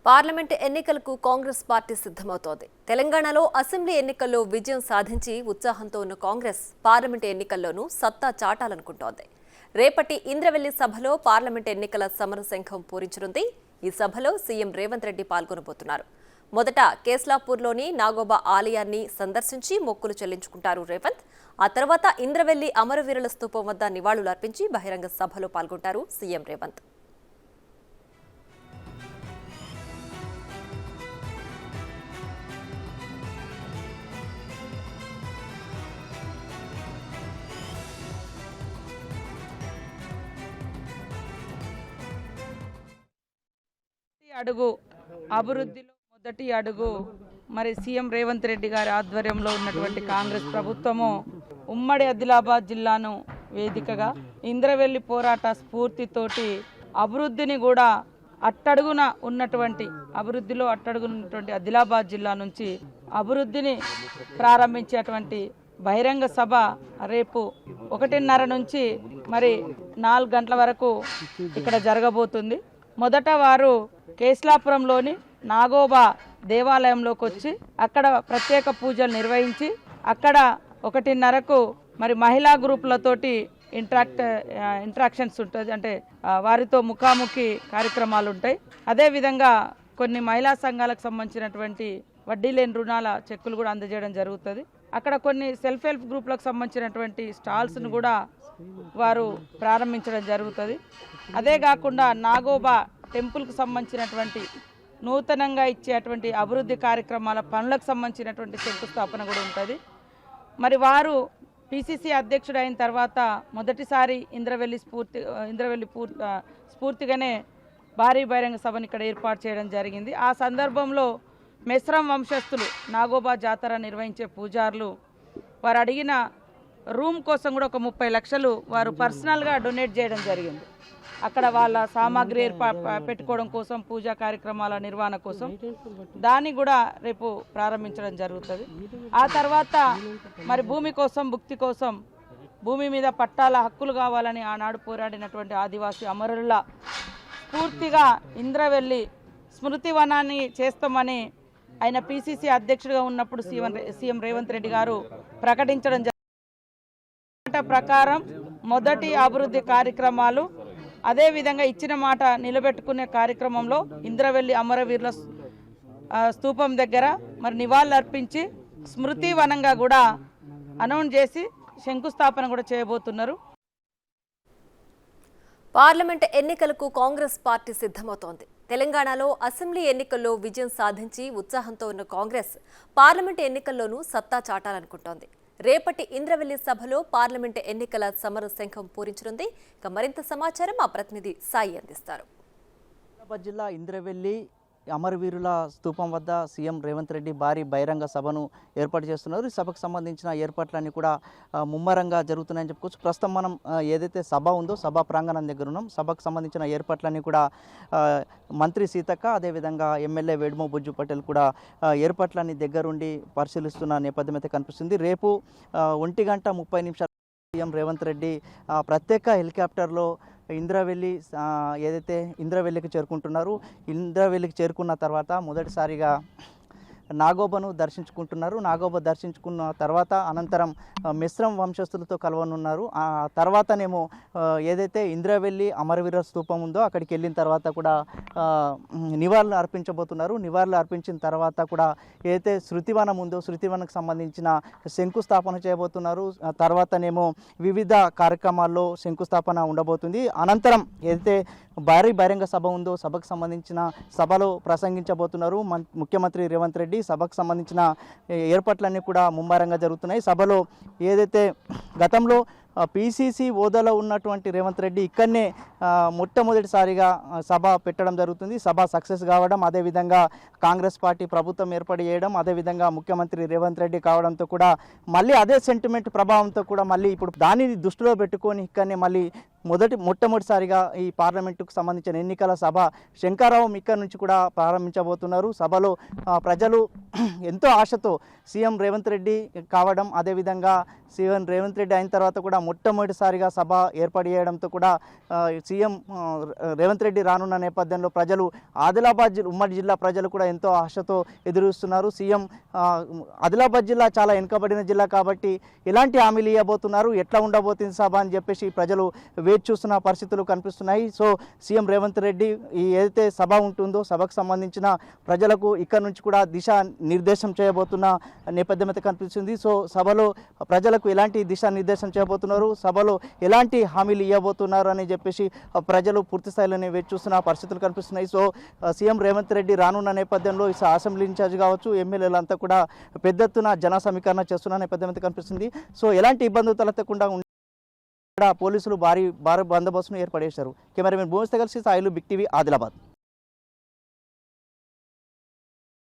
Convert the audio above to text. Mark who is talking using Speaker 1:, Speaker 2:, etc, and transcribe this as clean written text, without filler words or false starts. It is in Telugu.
Speaker 1: పార్లమెంట్ ఎన్నికలకు కాంగ్రెస్ పార్టీ సిద్ధమవుతోంది. తెలంగాణలో అసెంబ్లీ ఎన్నికల్లో విజయం సాధించి ఉత్సాహంతో ఉన్న కాంగ్రెస్ పార్లమెంట్ ఎన్నికల్లోనూ సత్తా చాటాలనుకుంటోంది. రేపటి ఇంద్రవెల్లి సభలో పార్లమెంట్ ఎన్నికల సమరశంఖం పూరించనుంది. ఈ సభలో సీఎం రేవంత్ రెడ్డి పాల్గొనబోతున్నారు. మొదట కేస్లాపూర్లోని నాగోబా ఆలయాన్ని సందర్శించి మొక్కులు చెల్లించుకుంటారు రేవంత్. ఆ తర్వాత ఇంద్రవెల్లి అమరవీరుల స్తూపం వద్ద నివాళులు అర్పించి బహిరంగ సభలో పాల్గొంటారు సీఎం రేవంత్.
Speaker 2: అడుగు అభివృద్ధిలో మొదటి అడుగు మరి సీఎం రేవంత్ రెడ్డి గారి ఆధ్వర్యంలో ఉన్నటువంటి కాంగ్రెస్ ప్రభుత్వము ఉమ్మడి ఆదిలాబాద్ జిల్లాను వేదికగా ఇంద్రవెల్లి పోరాట స్ఫూర్తితోటి అభివృద్ధిని కూడా అట్టడుగున ఉన్నటువంటి ఆదిలాబాద్ జిల్లా నుంచి అభివృద్ధిని ప్రారంభించేటువంటి బహిరంగ సభ రేపు 1:30 నుంచి మరి 4 గంటల వరకు ఇక్కడ జరగబోతుంది. మొదట వారు కేస్లాపురంలోని నాగోబా దేవాలయంలోకి వచ్చి అక్కడ ప్రత్యేక పూజలు నిర్వహించి అక్కడ 1:30కు మరి మహిళా గ్రూపులతోటి ఇంటరాక్షన్స్ ఉంటుంది, అంటే వారితో ముఖాముఖి కార్యక్రమాలు ఉంటాయి. అదేవిధంగా కొన్ని మహిళా సంఘాలకు సంబంధించినటువంటి వడ్డీ లేని రుణాల చెక్కులు కూడా అందజేయడం జరుగుతుంది. అక్కడ కొన్ని సెల్ఫ్ హెల్ప్ గ్రూపులకు సంబంధించినటువంటి స్టాల్స్ను కూడా వారు ప్రారంభించడం జరుగుతుంది. అదే కాకుండా నాగోబా టెంపుల్కి సంబంధించినటువంటి నూతనంగా ఇచ్చేటువంటి అభివృద్ధి కార్యక్రమాల పనులకు సంబంధించినటువంటి శంకుస్థాపన కూడా ఉంటుంది. మరి వారు పిసిసి అధ్యక్షుడు అయిన తర్వాత మొదటిసారి ఇంద్రవెల్లి స్ఫూర్తిగానే భారీ బహిరంగ సభను ఇక్కడ ఏర్పాటు చేయడం జరిగింది. ఆ సందర్భంలో మెస్రం వంశస్థులు నాగోబా జాతర నిర్వహించే పూజారులు వారు అడిగిన రూమ్ కోసం కూడా ఒక 30 లక్షలు వారు పర్సనల్గా డొనేట్ చేయడం జరిగింది. అక్కడ వాళ్ళ సామాగ్రి పెట్టుకోవడం కోసం, పూజా కార్యక్రమాల నిర్వహణ కోసం దాన్ని కూడా రేపు ప్రారంభించడం జరుగుతుంది. ఆ తర్వాత మరి భూమి కోసం, భుక్తి కోసం, భూమి మీద పట్టాల హక్కులు కావాలని ఆనాడు పోరాడినటువంటి ఆదివాసీ అమరుల పూర్తిగా ఇంద్రవెల్లి స్మృతి వనాన్ని చేస్తామని ఆయన పిసిసి అధ్యక్షుడిగా ఉన్నప్పుడు సీఎం రేవంత్ రెడ్డి గారు ప్రకటించడం ప్రకారం మొదటి అభివృద్ధి కార్యక్రమాలు, అదేవిధంగా ఇచ్చిన మాట నిలబెట్టుకునే కార్యక్రమంలో ఇంద్రవెల్లి అమరవీరుల స్తూపం దగ్గర మరి నివాళులు అర్పించి స్మృతి వనంగా కూడా అనౌన్స్ చేసి శంకుస్థాపన కూడా చేయబోతున్నారు.
Speaker 1: పార్లమెంట్ ఎన్నికలకు కాంగ్రెస్ పార్టీ సిద్ధమవుతోంది. తెలంగాణలో అసెంబ్లీ ఎన్నికల్లో విజయం సాధించి ఉత్సాహంతో ఉన్న కాంగ్రెస్ పార్లమెంట్ ఎన్నికల్లోనూ సత్తా చాటాలనుకుంటోంది. రేపటి ఇంద్రవెల్లి సభలో పార్లమెంటు ఎన్నికల సమరశంఖం పూరించనుంది. ఇక మరింత సమాచారం మా ప్రతినిధి సాయి అందిస్తారు.
Speaker 3: ఆదిలాబాద్ జిల్లా ఇంద్రవెల్లి అమరవీరుల స్తూపం వద్ద సీఎం రేవంత్ రెడ్డి భారీ బహిరంగ సభను ఏర్పాటు చేస్తున్నారు. ఈ సభకు సంబంధించిన ఏర్పాట్లన్నీ కూడా ముమ్మరంగా జరుగుతున్నాయని చెప్పుకోవచ్చు. ప్రస్తుతం మనం ఏదైతే సభ ఉందో సభా ప్రాంగణం దగ్గర ఉన్నాం. సభకు సంబంధించిన ఏర్పాట్లన్నీ కూడా మంత్రి సీతక్క, అదేవిధంగా ఎమ్మెల్యే వేడుమ బుజ్జు పటేల్ కూడా ఏర్పాట్లన్నీ దగ్గరుండి పరిశీలిస్తున్న నేపథ్యం అయితే కనిపిస్తుంది. రేపు 1:30 సీఎం రేవంత్ రెడ్డి ప్రత్యేక హెలికాప్టర్లో ఇంద్రవెల్లికి చేరుకుంటున్నారు. ఇంద్రవెల్లికి చేరుకున్న తర్వాత మొదటిసారిగా నాగోబాను దర్శించుకుంటున్నారు. నాగోబా దర్శించుకున్న తర్వాత అనంతరం మిశ్రం వంశస్థులతో కలవనున్నారు. ఆ తర్వాతనేమో ఏదైతే ఇంద్రవెల్లి అమరవీర స్తూపం ఉందో అక్కడికి వెళ్ళిన తర్వాత కూడా నివాళులు అర్పించబోతున్నారు. నివాళులు అర్పించిన తర్వాత కూడా ఏదైతే శృతివనం ఉందో శృతివనకు సంబంధించిన శంకుస్థాపన చేయబోతున్నారు. తర్వాతనేమో వివిధ కార్యక్రమాల్లో శంకుస్థాపన ఉండబోతుంది. అనంతరం ఏదైతే భారీ బహిరంగ సభ ఉందో సభకు సంబంధించిన సభలో ప్రసంగించబోతున్నారు ముఖ్యమంత్రి రేవంత్ రెడ్డి. సభకు సంబంధించిన ఏర్పాట్లన్నీ కూడా ముమ్మరంగా జరుగుతున్నాయి. సభలో ఏదైతే గతంలో పిసిసి హోదాలో ఉన్నటువంటి రేవంత్ రెడ్డి ఇక్కడనే మొట్టమొదటిసారిగా సభ పెట్టడం జరుగుతుంది. సభ సక్సెస్ కావడం, అదేవిధంగా కాంగ్రెస్ పార్టీ ప్రభుత్వం ఏర్పాటు చేయడం, అదేవిధంగా ముఖ్యమంత్రి రేవంత్ రెడ్డి కావడంతో కూడా మళ్ళీ అదే సెంటిమెంట్ ప్రభావంతో కూడా మళ్ళీ ఇప్పుడు దానిని దృష్టిలో పెట్టుకొని ఇక్కడనే మళ్ళీ మొట్టమొదటిసారిగా ఈ పార్లమెంటుకు సంబంధించిన ఎన్నికల సభ శంకరరావు ఇక్కడ నుంచి కూడా ప్రారంభించబోతున్నారు. సభలో ప్రజలు ఎంతో ఆశతో సీఎం రేవంత్ రెడ్డి కావడం, అదేవిధంగా సీఎం రేవంత్ రెడ్డి అయిన తర్వాత కూడా మొట్టమొదటిసారిగా సభ ఏర్పాటు చేయడంతో కూడా సీఎం రేవంత్ రెడ్డి రానున్న నేపథ్యంలో ప్రజలు ఆదిలాబాద్ ఉమ్మడి జిల్లా ప్రజలు కూడా ఎంతో ఆశతో ఎదురుస్తున్నారు. సీఎం ఆదిలాబాద్ జిల్లా చాలా వెనుకబడిన జిల్లా కాబట్టి ఎలాంటి హామీలు ఇవ్వబోతున్నారు, ఎట్లా ఉండబోతుంది సభ అని చెప్పేసి ప్రజలు వేచి చూస్తున్న పరిస్థితులు కనిపిస్తున్నాయి. సో సీఎం రేవంత్ రెడ్డి ఈ ఏదైతే సభ ఉంటుందో సభకు సంబంధించిన ప్రజలకు ఇక్కడ నుంచి కూడా దిశ నిర్దేశం చేయబోతున్న నేపథ్యం అయితే కనిపిస్తుంది. సో సభలో ప్రజలకు ఎలాంటి దిశ నిర్దేశం చేయబోతున్నారు, సభలో ఎలాంటి హామీలు ఇవ్వబోతున్నారు అని చెప్పేసి ప్రజలు పూర్తి స్థాయిలోనే వేచి చూస్తున్న పరిస్థితులు కనిపిస్తున్నాయి. సో సీఎం రేవంత్ రెడ్డి రానున్న నేపథ్యంలో అసెంబ్లీ ఇన్ఛార్జ్ కావచ్చు, ఎమ్మెల్యేలంతా కూడా పెద్ద ఎత్తున జన సమీకరణ చేస్తున్న నేపథ్యం అయితే కనిపిస్తుంది. సో ఎలాంటి ఇబ్బందులు తలెత్తకుండా పోలీసులు భారీ బందోబస్తును ఏర్పడేశారు. కెమెరామెన్ భూమితో కలిసి సాయిలు, బిగ్ టీవీ, ఆదిలాబాద్.